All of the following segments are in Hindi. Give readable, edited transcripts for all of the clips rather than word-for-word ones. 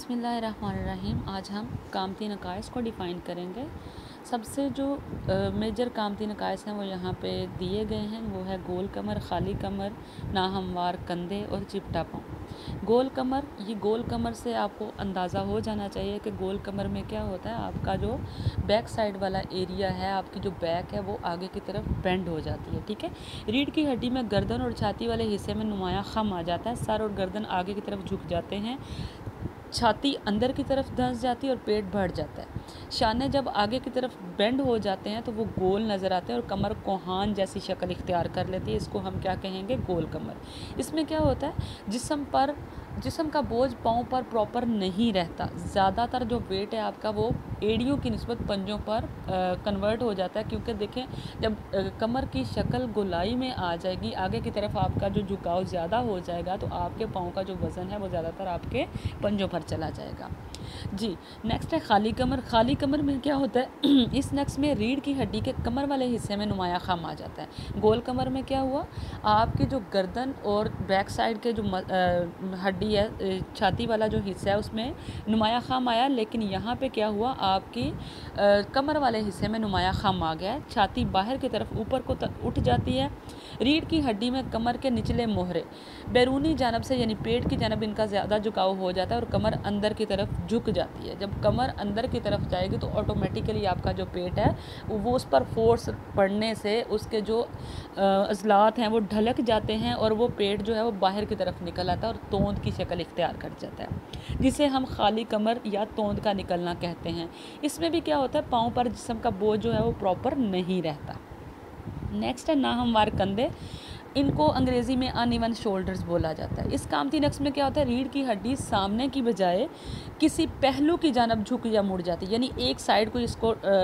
बिस्मिल्लाहिर्रहमानिर्रहीम। आज हम कामती नकाइस को डिफ़ाइन करेंगे। सबसे जो मेजर कामती नकाइस हैं वो यहाँ पे दिए गए हैं। वो है गोल कमर, खाली कमर, नाहमवार कंधे और चिपटा पाँव। गोल कमर, ये गोल कमर से आपको अंदाज़ा हो जाना चाहिए कि गोल कमर में क्या होता है। आपका जो बैक साइड वाला एरिया है, आपकी जो बैक है वो आगे की तरफ बेंड हो जाती है। ठीक है। रीढ़ की हड्डी में गर्दन और छाती वाले हिस्से में नुमाया खम आ जाता है। सर और गर्दन आगे की तरफ झुक जाते हैं, छाती अंदर की तरफ धंस जाती है और पेट बढ़ जाता है। शाने जब आगे की तरफ बेंड हो जाते हैं तो वो गोल नज़र आते हैं और कमर कोहान जैसी शक्ल इख्तियार कर लेती है। इसको हम क्या कहेंगे? गोल कमर। इसमें क्या होता है, जिस्म का बोझ पाँव पर प्रॉपर नहीं रहता। ज़्यादातर जो वेट है आपका वो एड़ियों की निस्बत पंजों पर कन्वर्ट हो जाता है, क्योंकि देखें जब कमर की शक्ल गोलाई में आ जाएगी, आगे की तरफ आपका जो झुकाव ज़्यादा हो जाएगा तो आपके पाँव का जो वज़न है वो ज़्यादातर आपके पंजों पर चला जाएगा। जी, नेक्स्ट है खाली कमर। खाली कमर में क्या होता है इस नेक्स्ट में रीढ़ की हड्डी के कमर वाले हिस्से में नुमाया खम आ जाता है। गोल कमर में क्या हुआ, आपकी जो गर्दन और बैक साइड के जो हड्डी है, छाती वाला जो हिस्सा है उसमें नुमाया खम आया, लेकिन यहाँ पे क्या हुआ, आपकी कमर वाले हिस्से में नुमाया खम आ गया है। छाती बाहर की तरफ ऊपर को उठ जाती है। रीढ़ की हड्डी में कमर के निचले मोहरे बैरूनी जानब से यानी पेट की जानब इनका ज़्यादा झुकाव हो जाता है और कमर अंदर की तरफ झुक जाती है। जब कमर अंदर की तरफ जाएगी तो ऑटोमेटिकली आपका जो पेट है वो उस पर फोर्स पड़ने से उसके जो अज़लात हैं वो ढलक जाते हैं और वो पेट जो है वो बाहर की तरफ निकल आता है और तोंद की शक्ल इख्तियार कर जाता है, जिसे हम खाली कमर या तोंद का निकलना कहते हैं। इसमें भी क्या होता है, पाँव पर जिस्म का बोझ जो है वो प्रॉपर नहीं रहता। नेक्स्ट है नाहमवार कंधे। इनको अंग्रेज़ी में अनइवन शोल्डर्स बोला जाता है। इस कामती नक्श में क्या होता है, रीढ़ की हड्डी सामने की बजाय किसी पहलू की जानब झुक या मुड़ जाती है, यानी एक साइड को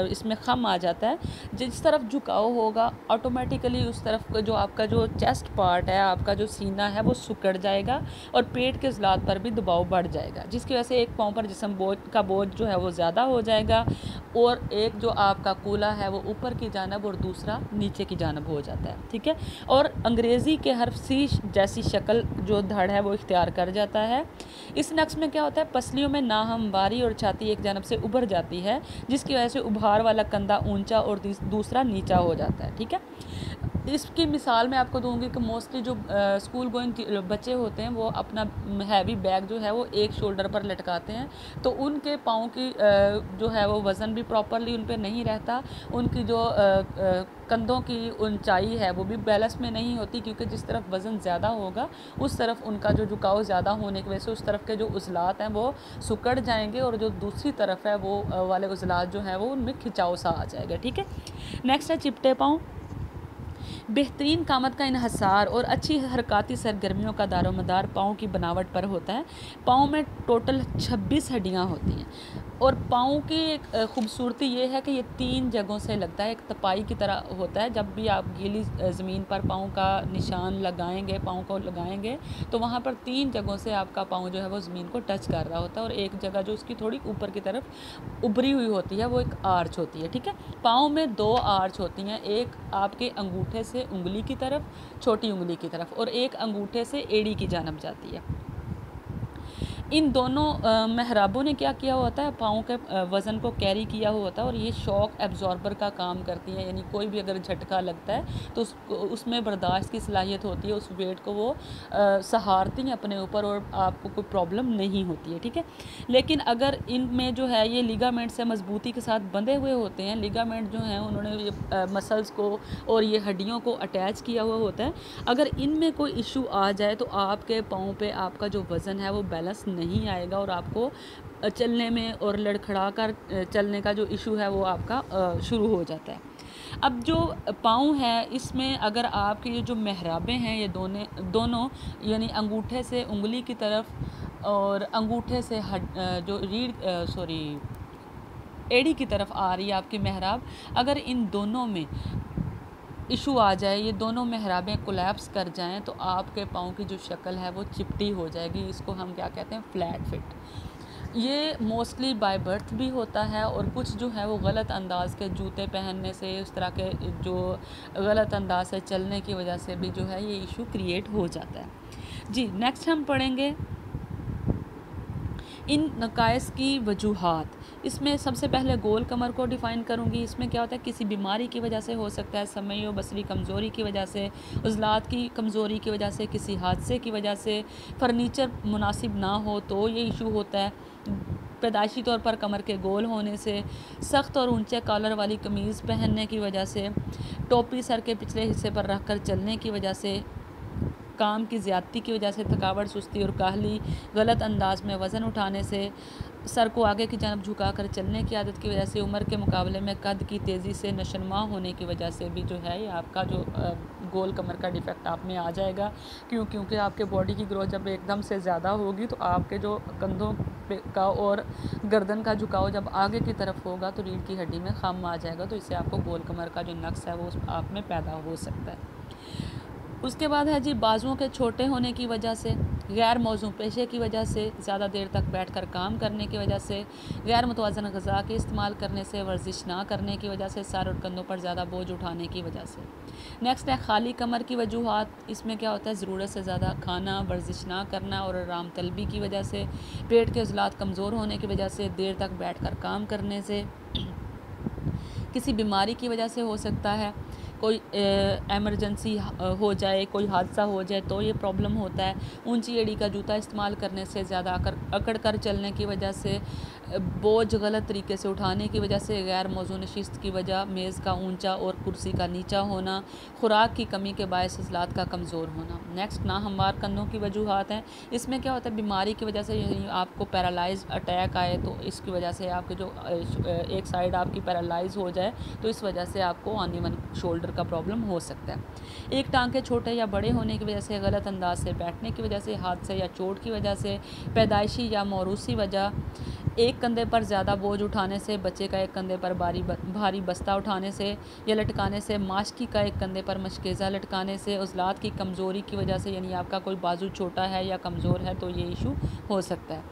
इसमें खम आ जाता है। जिस तरफ झुकाव होगा ऑटोमेटिकली उस तरफ जो आपका जो चेस्ट पार्ट है, आपका जो सीना है वो सिकुड़ जाएगा और पेट के ज़लात पर भी दबाव बढ़ जाएगा, जिसकी वजह से एक पाँव पर जिस्म का बोझ जो है वो ज़्यादा हो जाएगा और एक जो आपका कूला है वो ऊपर की जानब और दूसरा नीचे की जानब हो जाता है। ठीक है। और अंग्रेज़ी के हर्फ सी जैसी शक्ल जो धड़ है वो इख्तियार कर जाता है। इस नक्श में क्या होता है, पसलियों में नाहमवारी और छाती एक जानब से उभर जाती है, जिसकी वजह से उभार वाला कंधा ऊंचा और दूसरा नीचा हो जाता है। ठीक है। इसकी मिसाल मैं आपको दूंगी कि मोस्टली जो स्कूल गोइंग बच्चे होते हैं वो अपना हैवी बैग जो है वो एक शोल्डर पर लटकाते हैं, तो उनके पाँव की जो है वो वज़न भी प्रॉपरली उन पर नहीं रहता। उनकी जो कंधों की ऊंचाई है वो भी बैलेंस में नहीं होती, क्योंकि जिस तरफ वज़न ज़्यादा होगा उस तरफ उनका जो झुकाव ज़्यादा होने की वजह से उस तरफ के जो उज़लात हैं वो सिकुड़ जाएंगे और जो दूसरी तरफ है वो वाले उज़लात जो हैं वो उनमें खिंचाव सा आ जाएगा। ठीक है। नेक्स्ट है चिपटे पाँव। बेहतरीन कामत का इन्हसार और अच्छी हरकाती सरगर्मियों का दारोमदार पाँव की बनावट पर होता है। पाँव में टोटल 26 हड्डियाँ होती हैं और पाँव की एक खूबसूरती ये है कि ये 3 जगहों से लगता है। एक तपाई की तरह होता है, जब भी आप गीली ज़मीन पर पाँव का निशान लगाएंगे, पाँव को लगाएंगे तो वहाँ पर 3 जगहों से आपका पाँव जो है वो ज़मीन को टच कर रहा होता है और एक जगह जो उसकी थोड़ी ऊपर की तरफ उभरी हुई होती है वो एक आर्च होती है। ठीक है। पाँव में 2 आर्च होती हैं, एक आपके अंगूठे से उंगली की तरफ, छोटी उंगली की तरफ, और एक अंगूठे से एड़ी की जानब जाती है। इन दोनों महराबों ने क्या किया होता है, पाँव के वज़न को कैरी किया हुआ होता है और ये शॉक एब्जॉर्बर का काम करती है, यानी कोई भी अगर झटका लगता है तो उसमें बर्दाश्त की सलाहियत होती है, उस वेट को वो सहारती हैं अपने ऊपर और आपको कोई प्रॉब्लम नहीं होती है। ठीक है। लेकिन अगर इनमें जो है ये लिगामेंट से मजबूती के साथ बंधे हुए होते हैं, लिगामेंट जो हैं उन्होंने ये मसल्स को और ये हड्डियों को अटैच किया हुआ होता है, अगर इनमें कोई इशू आ जाए तो आपके पाँव पे आपका जो वज़न है वो बैलेंस नहीं आएगा और आपको चलने में और लड़खड़ा कर चलने का जो इशू है वो आपका शुरू हो जाता है। अब जो पाँव है इसमें अगर आपके ये जो महराबें हैं ये दोनों यानी अंगूठे से उंगली की तरफ और अंगूठे से एड़ी की तरफ आ रही है आपकी महराब, अगर इन दोनों में इशू आ जाए, ये दोनों महराबें कोलैप्स कर जाएं तो आपके पाँव की जो शक्ल है वो चिपटी हो जाएगी। इसको हम क्या कहते हैं, फ्लैट फिट। ये मोस्टली बाय बर्थ भी होता है और कुछ जो है वो गलत अंदाज के जूते पहनने से, उस तरह के जो गलत अंदाज से चलने की वजह से भी जो है ये इशू क्रिएट हो जाता है। जी, नेक्स्ट हम पढ़ेंगे इन नकाइस की वजूहात, इसमें सबसे पहले गोल कमर को डिफ़ाइन करूँगी। इसमें क्या होता है, किसी बीमारी की वजह से हो सकता है, समई व बसरी कमज़ोरी की वजह से, उज़लात की कमज़ोरी की वजह से, किसी हादसे की वजह से, फर्नीचर मुनासिब ना हो तो ये इशू होता है, पैदाइशी तौर पर कमर के गोल होने से, सख्त और ऊंचे कॉलर वाली कमीज़ पहनने की वजह से, टोपी सर के पिछले हिस्से पर रख कर चलने की वजह से, काम की ज़्यादती की वजह से, थकावट, सुस्ती और काहली, गलत अंदाज में वज़न उठाने से, सर को आगे की जानब झुकाकर चलने की आदत की वजह से, उम्र के मुकाबले में कद की तेज़ी से नशोनुमा होने की वजह से भी जो है ये आपका जो गोल कमर का डिफ़ेक्ट आप में आ जाएगा। क्योंकि आपके बॉडी की ग्रोथ जब एकदम से ज़्यादा होगी तो आपके जो कंधों का और गर्दन का झुकाव जब आगे की तरफ होगा तो रीढ़ की हड्डी में खम आ जाएगा, तो इससे आपको गोल कमर का जो नक्स है वो आप में पैदा हो सकता है। उसके बाद है जी बाजुओं के छोटे होने की वजह से, गैर मौजूद पेशे की वजह से, ज़्यादा देर तक बैठकर काम करने की वजह से, गैर मुतवाज़न ग़िज़ा के इस्तेमाल करने से, वर्जिश ना करने की वजह से, सर और कंधों पर ज़्यादा बोझ उठाने की वजह से। नेक्स्ट है खाली कमर की वजूहात। इसमें क्या होता है, ज़रूरत से ज़्यादा खाना, वर्जिश ना करना और आराम तलबी की वजह से, पेट के उज़लात कमज़ोर होने की वजह से, देर तक बैठकर काम करने से, किसी बीमारी की वजह से हो सकता है, कोई एमरजेंसी हो जाए, कोई हादसा हो जाए तो ये प्रॉब्लम होता है। ऊंची एड़ी का जूता इस्तेमाल करने से, ज़्यादा अकड़ कर चलने की वजह से, बोझ गलत तरीके से उठाने की वजह से, गैर मौजूद नशिस्त की वजह, मेज़ का ऊंचा और कुर्सी का नीचा होना, खुराक की कमी के बायस इज़लात का कमज़ोर होना। नेक्स्ट नाहमवार कंधों की वजूहात हैं। इसमें क्या होता है, बीमारी की वजह से आपको पैरालाइज अटैक आए तो इसकी वजह से आपके जो एक साइड आपकी पैरालाइज हो जाए तो इस वजह से आपको अनइवन शोल्डर का प्रॉब्लम हो सकता है। एक टांग के छोटे या बड़े होने की वजह से, गलत अंदाज से बैठने की वजह से, हादसे या चोट की वजह से, पैदाइशी या मौरूसी वजह, एक कंधे पर ज़्यादा बोझ उठाने से, बच्चे का एक कंधे पर भारी बस्ता उठाने से या लटकाने से, माशकी का एक कंधे पर मशकेज़ा लटकाने से, उज़लात की कमज़ोरी की वजह से, यानी आपका कोई बाजू छोटा है या कमज़ोर है तो ये इशू हो सकता है।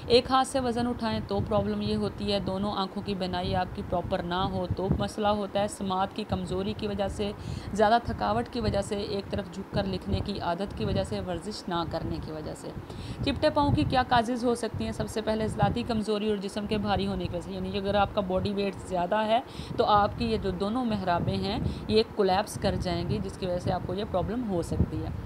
एक हाथ से वज़न उठाएं तो प्रॉब्लम ये होती है, दोनों आँखों की बनाई आपकी प्रॉपर ना हो तो मसला होता है, समात की कमज़ोरी की वजह से, ज़्यादा थकावट की वजह से, एक तरफ झुककर लिखने की आदत की वजह से, वर्जिश ना करने की वजह से। चिपटे पाँव की क्या काजेज़ हो सकती हैं, सबसे पहले ज़ाती कमज़ोरी और जिस्म के भारी होने की वजह से, यानी अगर आपका बॉडी वेट ज़्यादा है तो आपकी ये जो दोनों मेहराबें हैं ये कोलैप्स कर जाएंगी, जिसकी वजह से आपको ये प्रॉब्लम हो सकती है।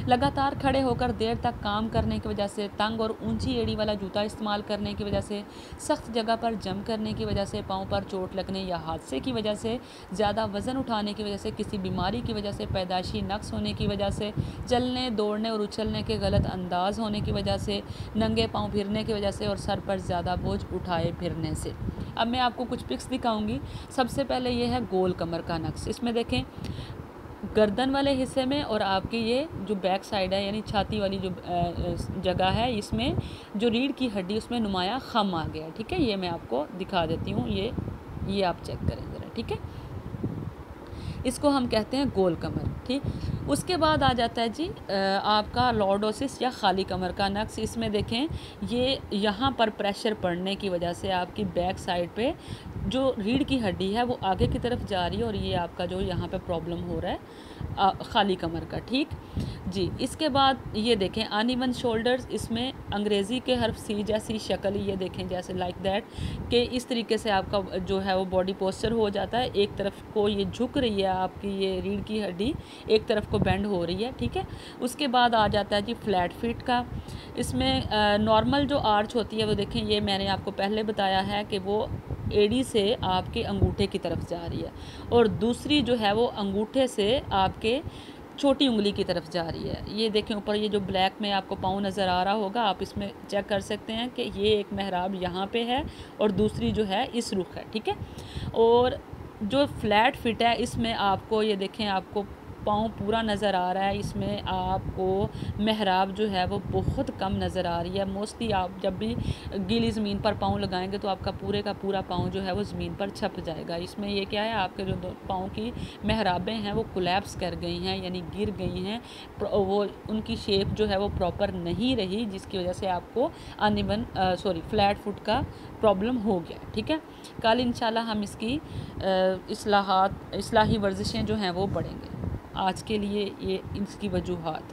लगातार खड़े होकर देर तक काम करने की वजह से, तंग और ऊंची एड़ी वाला जूता इस्तेमाल करने की वजह से, सख्त जगह पर जंप करने की वजह से, पाँव पर चोट लगने या हादसे की वजह से, ज़्यादा वज़न उठाने की वजह से, किसी बीमारी की वजह से, पैदाइशी नक्स होने की वजह से, चलने दौड़ने और उछलने के गलत अंदाज होने की वजह से, नंगे पाँव फिरने की वजह से और सर पर ज़्यादा बोझ उठाए फिरने से। अब मैं आपको कुछ पिक्स दिखाऊंगी। सबसे पहले ये है गोल कमर का नक्स। इसमें देखें गर्दन वाले हिस्से में और आपकी ये जो बैक साइड है यानी छाती वाली जो जगह है, इसमें जो रीढ़ की हड्डी उसमें नुमाया खम आ गया। ठीक है, ये मैं आपको दिखा देती हूँ, ये आप चेक करें ज़रा। ठीक है, इसको हम कहते हैं गोल कमर। ठीक, उसके बाद आ जाता है जी आपका लॉर्डोसिस या खाली कमर का नक्स। इसमें देखें ये यहाँ पर प्रेशर पड़ने की वजह से आपकी बैक साइड पे जो रीढ़ की हड्डी है वो आगे की तरफ जा रही है और ये आपका जो यहाँ पे प्रॉब्लम हो रहा है खाली कमर का। ठीक जी, इसके बाद ये देखें अनइवन शोल्डर्स। इसमें अंग्रेज़ी के हर्फ सी जैसी शक्ल, ये देखें जैसे लाइक दैट कि इस तरीके से आपका जो है वो बॉडी पोस्चर हो जाता है, एक तरफ को ये झुक रही है आपकी ये रीढ़ की हड्डी, एक तरफ को बेंड हो रही है। ठीक है, उसके बाद आ जाता है जी फ्लैट फिट का। इसमें नॉर्मल जो आर्च होती है वो देखें, ये मैंने आपको पहले बताया है कि वो एड़ी से आपके अंगूठे की तरफ जा रही है और दूसरी जो है वो अंगूठे से आपके छोटी उंगली की तरफ जा रही है। ये देखें ऊपर ये जो ब्लैक में आपको पाँव नज़र आ रहा होगा, आप इसमें चेक कर सकते हैं कि ये एक मेहराब यहाँ पे है और दूसरी जो है इस रुख है। ठीक है, और जो फ्लैट फिट है इसमें आपको ये देखें आपको पाँव पूरा नज़र आ रहा है, इसमें आपको मेहराब जो है वो बहुत कम नज़र आ रही है। मोस्टली आप जब भी गीली ज़मीन पर पाँव लगाएंगे तो आपका पूरे का पूरा पाँव जो है वो ज़मीन पर छप जाएगा। इसमें ये क्या है, आपके जो पाँव की मेहराबें हैं वो कोलैप्स कर गई हैं यानी गिर गई हैं, वो उनकी शेप जो है वो प्रॉपर नहीं रही, जिसकी वजह से आपको अनइवन फ्लैट फुट का प्रॉब्लम हो गया। ठीक है, कल इंशाल्लाह हम इसकी इस्लाही वर्जिशें जो हैं वो पढ़ेंगे। आज के लिए ये इसकी वजूहात।